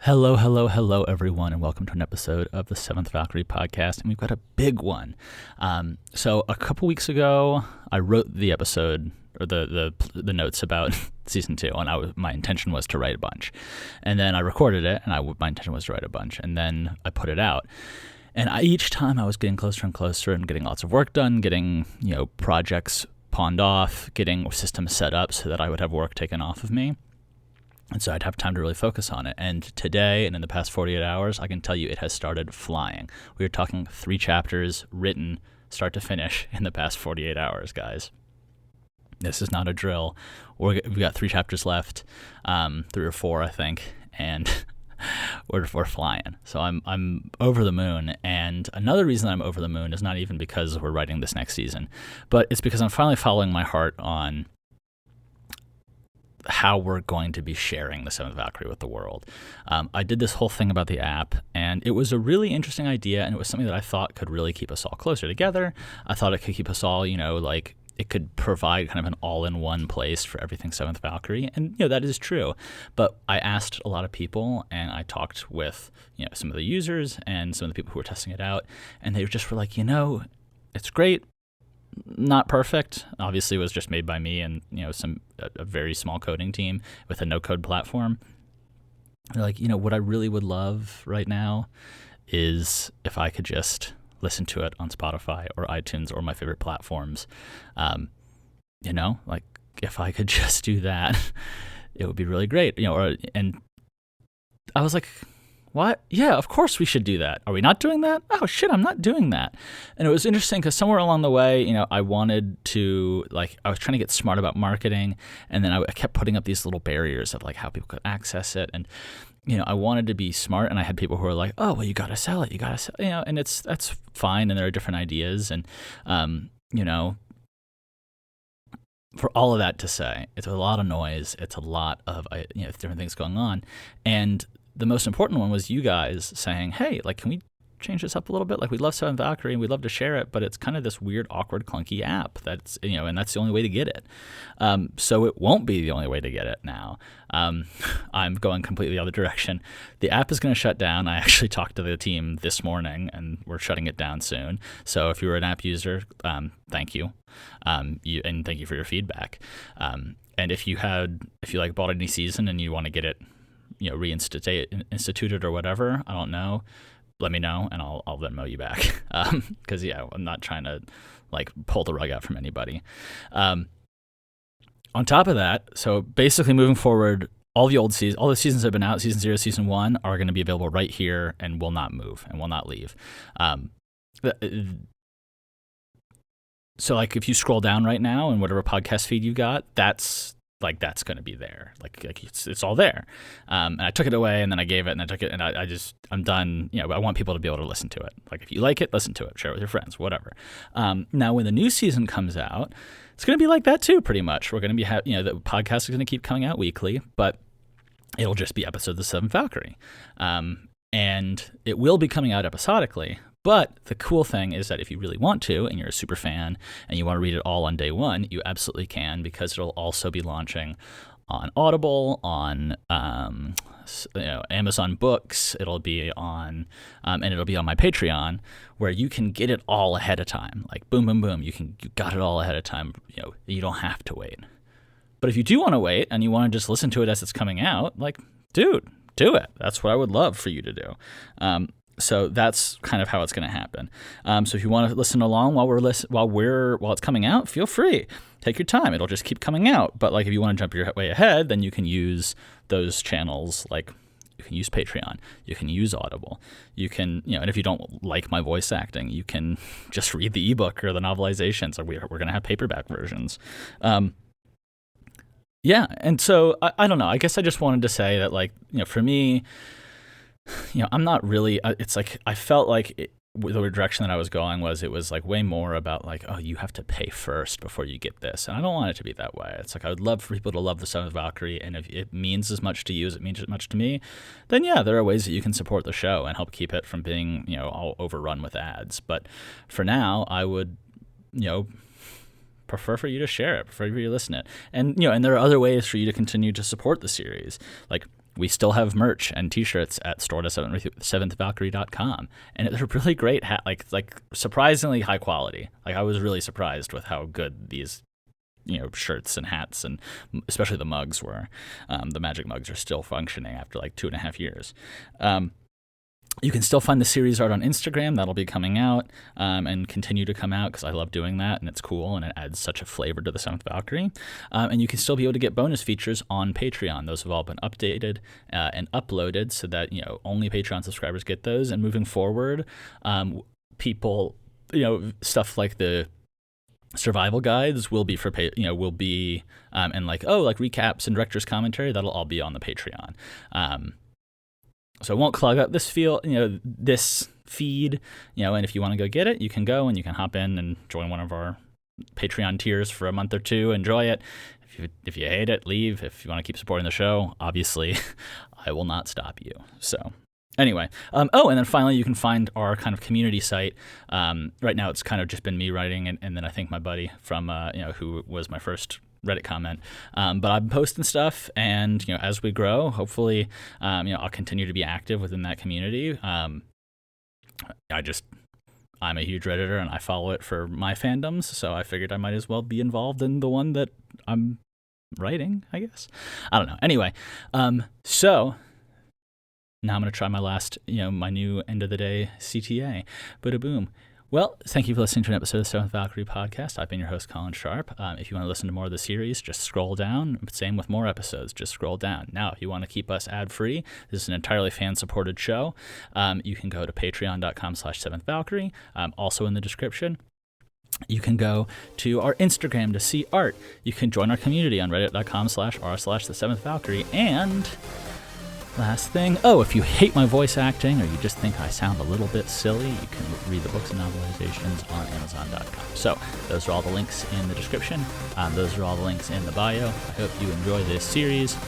Hello, hello, hello, everyone, and welcome to an episode of the Seventh Valkyrie Podcast, and we've got a big one. So a couple weeks ago, I wrote the episode, or the notes about season 2, and my intention was to write a bunch. And then I recorded it, and my intention was to write a bunch, and then I put it out. And each time I was getting closer and closer and getting lots of work done, getting projects pawned off, getting systems set up so that I would have work taken off of me. And so I'd have time to really focus on it. And today, and in the past 48 hours, I can tell you it has started flying. We are talking 3 chapters written start to finish in the past 48 hours, guys. This is not a drill. We've got 3 chapters left, 3 or 4, I think, and we're flying. So I'm over the moon. And another reason I'm over the moon is not even because we're writing this next season, but it's because I'm finally following my heart on how we're going to be sharing the Seventh Valkyrie with the world. I did this whole thing about the app, and it was a really interesting idea, and it was something that I thought could really keep us all closer together. I thought it could keep us all, it could provide kind of an all-in-one place for everything Seventh Valkyrie, and that is true. But I asked a lot of people, and I talked with some of the users and some of the people who were testing it out, and they just were like, it's great. Not perfect. Obviously, it was just made by me and a very small coding team with a no-code platform. They're like, what I really would love right now is if I could just listen to it on Spotify or iTunes or my favorite platforms. If I could just do that, it would be really great. And I was like, what? Yeah, of course we should do that. Are we not doing that? Oh, shit, I'm not doing that. And it was interesting because somewhere along the way, I wanted to, I was trying to get smart about marketing, and then I kept putting up these little barriers of, how people could access it. And, I wanted to be smart, and I had people who were like, oh, well, you got to sell it. And that's fine, and there are different ideas. And, for all of that to say, it's a lot of noise. It's a lot of, different things going on. And the most important one was you guys saying, hey, can we change this up a little bit? We love Seventh Valkyrie and we'd love to share it, but it's kind of this weird, awkward, clunky app that's, and that's the only way to get it. So it won't be the only way to get it now. I'm going completely the other direction. The app is going to shut down. I actually talked to the team this morning and we're shutting it down soon. So if you were an app user, thank you. And thank you for your feedback. And if you bought any season and you want to get it, reinstituted or whatever, I don't know, let me know and I'll Venmo you back. Because I'm not trying to pull the rug out from anybody. On top of that, so basically moving forward, all the seasons that have been out, season 0, season 1, are going to be available right here and will not move and will not leave. So if you scroll down right now in whatever podcast feed you got, that's going to be there. It's all there. And I took it away and then I gave it and I took it and I'm done. I want people to be able to listen to it. If you like it, listen to it, share it with your friends, whatever. Now when the new season comes out, it's going to be like that too, pretty much. We're going to be, the podcast is going to keep coming out weekly, but it'll just be episodes of Seventh Valkyrie. And it will be coming out episodically. But the cool thing is that if you really want to, and you're a super fan, and you want to read it all on day one, you absolutely can, because it'll also be launching on Audible, on Amazon Books. It'll be on, and it'll be on my Patreon, where you can get it all ahead of time. Boom, boom, boom. You got it all ahead of time. You don't have to wait. But if you do want to wait and you want to just listen to it as it's coming out, dude, do it. That's what I would love for you to do. So that's kind of how it's going to happen. So if you want to listen along while it's coming out, feel free. Take your time. It'll just keep coming out. But if you want to jump your way ahead, then you can use those channels. You can use Patreon. You can use Audible. You can, and if you don't like my voice acting, you can just read the ebook or the novelizations. Or we're going to have paperback versions. Yeah. And so I don't know. I guess I just wanted to say that for me, I'm not really, I felt the direction that I was going was way more about oh, you have to pay first before you get this. And I don't want it to be that way. It's I would love for people to love the Seventh Valkyrie. And if it means as much to you as it means as much to me, then yeah, there are ways that you can support the show and help keep it from being, all overrun with ads. But for now, I would, prefer for you to share it, prefer for you to listen to it. And, and there are other ways for you to continue to support the series. we still have merch and t-shirts at store.seventhvalkyrie.com, and they're really great like surprisingly high quality. Like, I was really surprised with how good these shirts and hats, and especially the mugs were. The magic mugs are still functioning after like 2.5 years. You can still find the series art on Instagram. That'll be coming out and continue to come out because I love doing that, and it's cool, and it adds such a flavor to the Seventh Valkyrie. And you can still be able to get bonus features on Patreon. Those have all been updated and uploaded so that only Patreon subscribers get those. And moving forward, people, stuff like the survival guides will be for and like recaps and director's commentary, that'll all be on the Patreon. So it won't clog up this this feed, and if you want to go get it, you can go and you can hop in and join one of our Patreon tiers for a month or two, enjoy it. If you hate it, leave. If you want to keep supporting the show, obviously I will not stop you. So anyway, and then finally, you can find our kind of community site. Right now, it's kind of just been me writing, and then I think my buddy from who was my first Reddit comment. But I'm posting stuff, and as we grow, hopefully, I'll continue to be active within that community. I'm a huge Redditor, and I follow it for my fandoms, so I figured I might as well be involved in the one that I'm writing, I guess. I don't know. Anyway, so now I'm going to try my last, my new end of the day CTA. Bada boom. Well, thank you for listening to an episode of the Seventh Valkyrie Podcast. I've been your host, Colin Sharp. If you want to listen to more of the series, just scroll down. Same with more episodes, just scroll down. Now, if you want to keep us ad-free, this is an entirely fan-supported show. You can go to patreon.com/7thvalkyrie. Also in the description. You can go to our Instagram to see art. You can join our community on reddit.com/r/the7thvalkyrie. And last thing, if you hate my voice acting or you just think I sound a little bit silly, you can read the books and novelizations on Amazon.com. So those are all the links in the description. Those are all the links in the bio. I hope you enjoy this series.